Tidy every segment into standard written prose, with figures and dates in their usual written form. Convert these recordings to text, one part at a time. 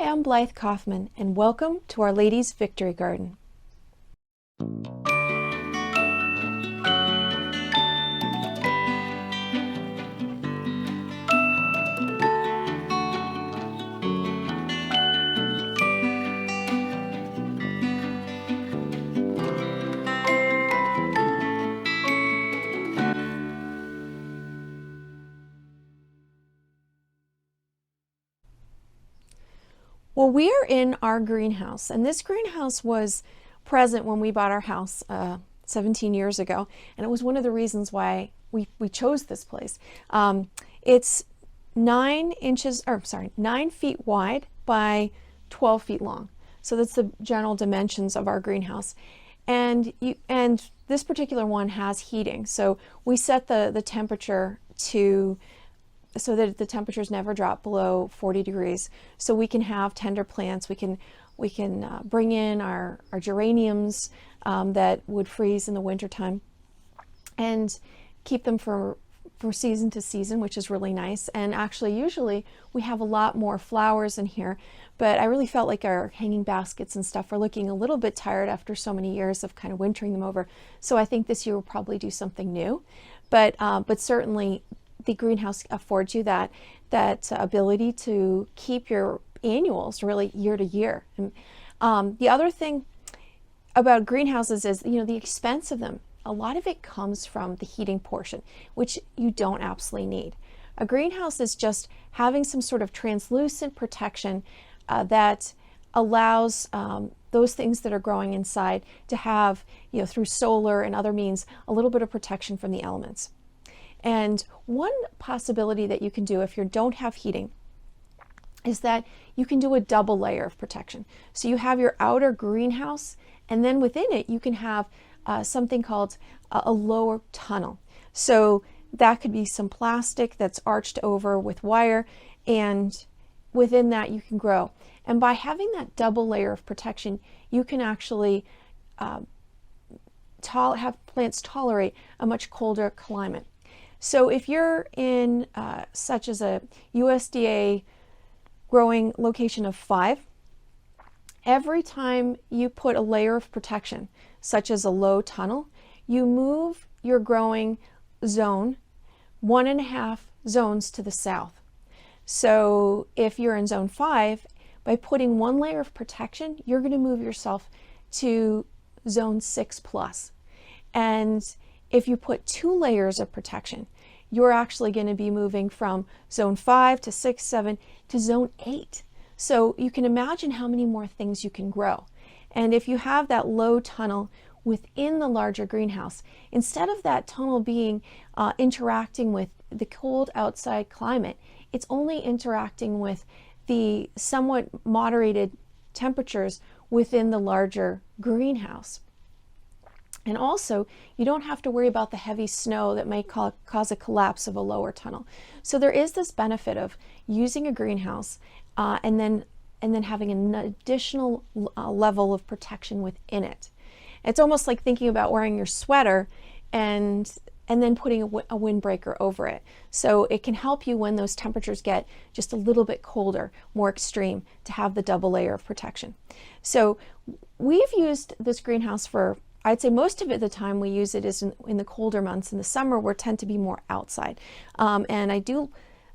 I'm Blythe Kaufman, and welcome to Our Lady's Victory Garden. Well, we are in our greenhouse, and this greenhouse was present when we bought our house 17 years ago, and it was one of the reasons why we chose this place. It's 9 feet wide by 12 feet long. So that's the general dimensions of our greenhouse. And this particular one has heating. So we set the temperature so that the temperatures never drop below 40 degrees. So we can have tender plants. We can bring in our geraniums that would freeze in the wintertime and keep them for season to season, which is really nice. And actually, usually we have a lot more flowers in here, but I really felt like our hanging baskets and stuff are looking a little bit tired after so many years of kind of wintering them over. So I think this year we'll probably do something new, but certainly the greenhouse affords you that ability to keep your annuals really year to year. And the other thing about greenhouses is, the expense of them. A lot of it comes from the heating portion, which you don't absolutely need. A greenhouse is just having some sort of translucent protection that allows those things that are growing inside to have, through solar and other means, a little bit of protection from the elements. And one possibility that you can do if you don't have heating is that you can do a double layer of protection. So you have your outer greenhouse, and then within it you can have something called a lower tunnel. So that could be some plastic that's arched over with wire, and within that you can grow. And by having that double layer of protection, you can actually have plants tolerate a much colder climate. So if you're in such as a USDA growing location of 5, every time you put a layer of protection, such as a low tunnel, you move your growing zone 1.5 zones to the south. So if you're in zone 5, by putting 1 layer of protection, you're going to move yourself to zone 6+. And if you put 2 layers of protection, you're actually going to be moving from zone 5 to 6, 7 to zone 8. So you can imagine how many more things you can grow. And if you have that low tunnel within the larger greenhouse, instead of that tunnel being interacting with the cold outside climate, it's only interacting with the somewhat moderated temperatures within the larger greenhouse. And also, you don't have to worry about the heavy snow that may cause a collapse of a lower tunnel. So there is this benefit of using a greenhouse and then having an additional level of protection within it. It's almost like thinking about wearing your sweater and then putting a windbreaker over it. So it can help you when those temperatures get just a little bit colder, more extreme, to have the double layer of protection. So we've used this greenhouse for, I'd say most of it, the time we use it is in the colder months. In the summer, we tend to be more outside.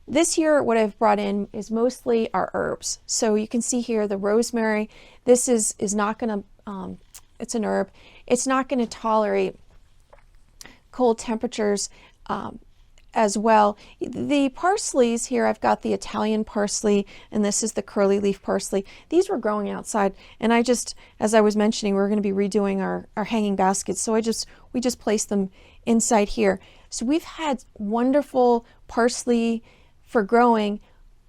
This year, what I've brought in is mostly our herbs. So you can see here the rosemary. This is not going to, it's an herb. It's not going to tolerate cold temperatures as well. The parsleys here, I've got the Italian parsley, and this is the curly leaf parsley. These were growing outside, and as I was mentioning, we're going to be redoing our hanging baskets, so we just placed them inside here. So we've had wonderful parsley for growing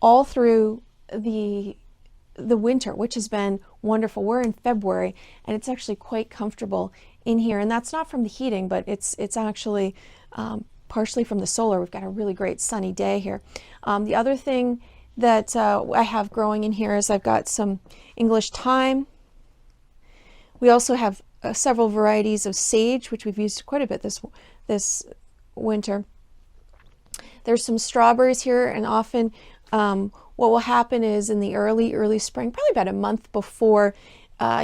all through the winter, which has been wonderful. We're in February, and it's actually quite comfortable in here, and that's not from the heating, but it's actually partially from the solar. We've got a really great sunny day here. The other thing that I have growing in here is I've got some English thyme. We also have several varieties of sage, which we've used quite a bit this winter. There's some strawberries here, and often what will happen is in the early spring, probably about a month before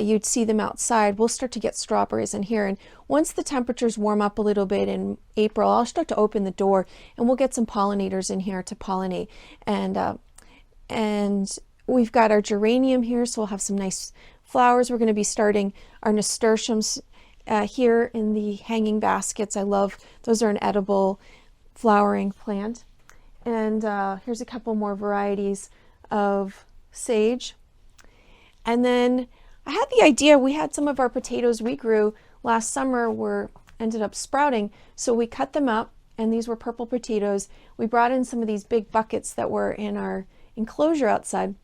you'd see them outside, we'll start to get strawberries in here. And once the temperatures warm up a little bit in April, I'll start to open the door and we'll get some pollinators in here to pollinate. And we've got our geranium here, so we'll have some nice flowers. We're going to be starting our nasturtiums here in the hanging baskets. I love those. Are an edible flowering plant. And here's a couple more varieties of sage. And then I had the idea, we had some of our potatoes we grew last summer ended up sprouting, so we cut them up, and these were purple potatoes. We brought in some of these big buckets that were in our enclosure outside,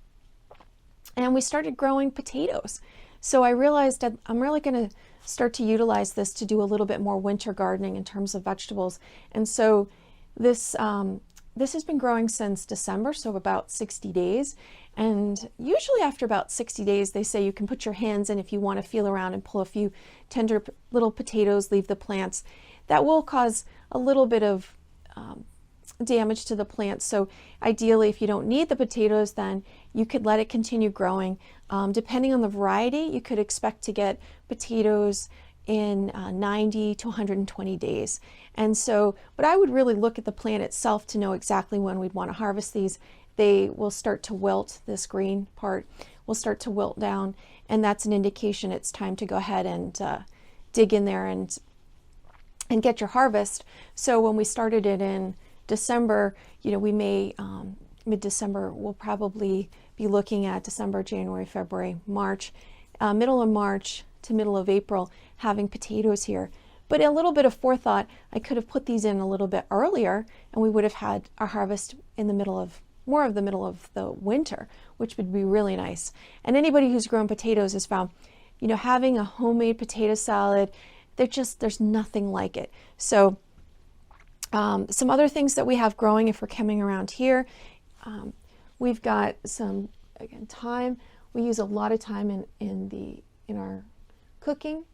and we started growing potatoes. So I realized that I'm really going to start to utilize this to do a little bit more winter gardening in terms of vegetables. And so this has been growing since December, so about 60 days. And usually after about 60 days, they say you can put your hands in if you want to feel around and pull a few tender little potatoes, leave the plants. That will cause a little bit of damage to the plants. So ideally, if you don't need the potatoes, then you could let it continue growing. Depending on the variety, you could expect to get potatoes in 90 to 120 days. And so, but I would really look at the plant itself to know exactly when we'd want to harvest these. They will start to wilt, this green part will start to wilt down, and that's an indication it's time to go ahead and dig in there and get your harvest. So when we started it in December, we may, mid-December, we'll probably be looking at December, January, February, March, middle of March to middle of April, having potatoes here. But a little bit of forethought, I could have put these in a little bit earlier, and we would have had our harvest in the middle of the winter, which would be really nice. And anybody who's grown potatoes has found, having a homemade potato salad, there's nothing like it. So some other things that we have growing, if we're coming around here, we've got some, again, thyme. We use a lot of thyme in our cooking.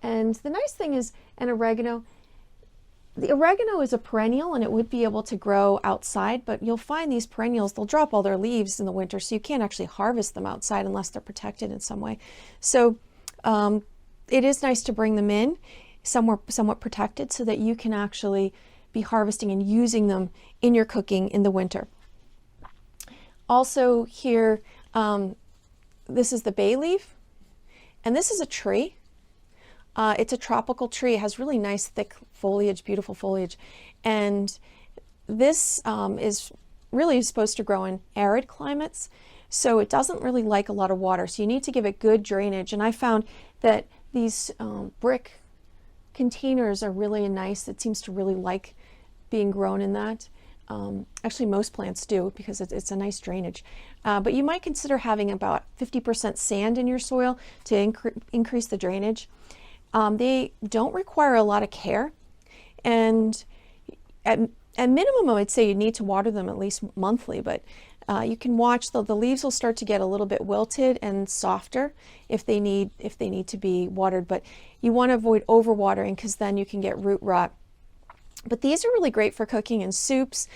And the nice thing is, an oregano, the oregano is a perennial and it would be able to grow outside, but you'll find these perennials, they'll drop all their leaves in the winter, so you can't actually harvest them outside unless they're protected in some way. So it is nice to bring them in somewhat protected so that you can actually be harvesting and using them in your cooking in the winter. Also here, this is the bay leaf, and this is a tree. It's a tropical tree. It has really nice, thick foliage, beautiful foliage. And this is really supposed to grow in arid climates. So it doesn't really like a lot of water. So you need to give it good drainage. And I found that these brick containers are really nice. It seems to really like being grown in that. Actually, most plants do, because it's a nice drainage. But you might consider having about 50% sand in your soil to increase the drainage. They don't require a lot of care, and at minimum, I would say you need to water them at least monthly, but you can watch the leaves will start to get a little bit wilted and softer if they need to be watered, but you want to avoid overwatering because then you can get root rot. But these are really great for cooking in soups.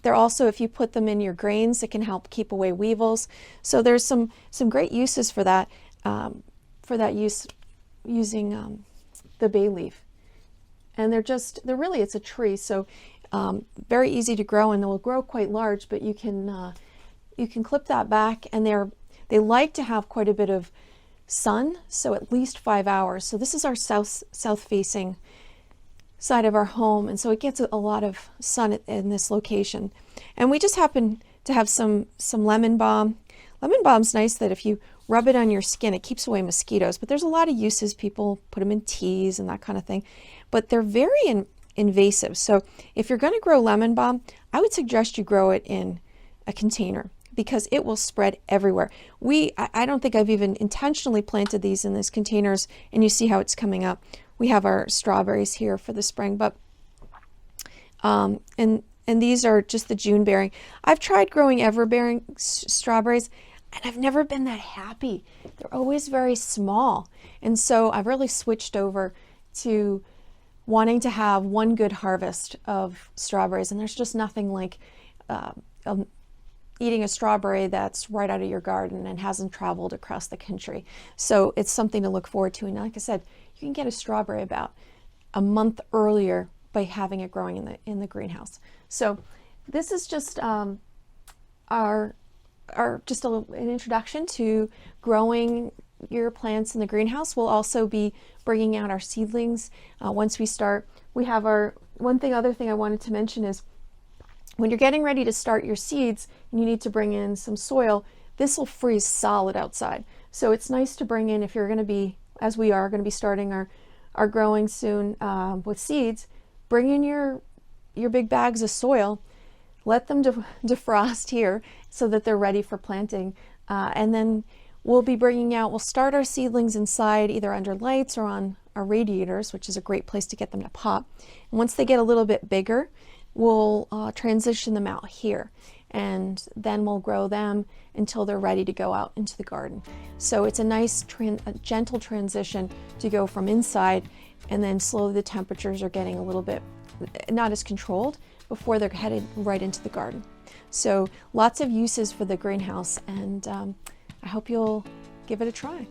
They're also, if you put them in your grains, it can help keep away weevils. So there's some great uses for that use, using the bay leaf. And it's a tree, so very easy to grow, and they will grow quite large, but you can clip that back, and they like to have quite a bit of sun, so at least 5 hours. So this is our south facing side of our home, and so it gets a lot of sun in this location. And we just happen to have some lemon balm. Lemon balm's nice that if you rub it on your skin, it keeps away mosquitoes, but there's a lot of uses. People put them in teas and that kind of thing, but they're very invasive. So if you're going to grow lemon balm, I would suggest you grow it in a container because it will spread everywhere. I don't think I've even intentionally planted these in these containers, and you see how it's coming up. We have our strawberries here for the spring, but and these are just the June bearing. I've tried growing ever bearing strawberries, and I've never been that happy. They're always very small. And so I've really switched over to wanting to have one good harvest of strawberries. And there's just nothing like a eating a strawberry that's right out of your garden and hasn't traveled across the country. So it's something to look forward to. And like I said, you can get a strawberry about a month earlier by having it growing in the greenhouse. So this is just our just an introduction to growing your plants in the greenhouse. We'll also be bringing out our seedlings once we start. We have our other thing I wanted to mention is when you're getting ready to start your seeds and you need to bring in some soil, this will freeze solid outside. So it's nice to bring in, if you're going to be, as we are going to be starting our growing soon with seeds, bring in your big bags of soil, let them defrost here so that they're ready for planting, and then we'll start our seedlings inside either under lights or on our radiators, which is a great place to get them to pop. And once they get a little bit bigger, we'll transition them out here, and then we'll grow them until they're ready to go out into the garden. So it's a nice gentle transition to go from inside, and then slowly the temperatures are getting a little bit not as controlled before they're headed right into the garden. So lots of uses for the greenhouse, and I hope you'll give it a try.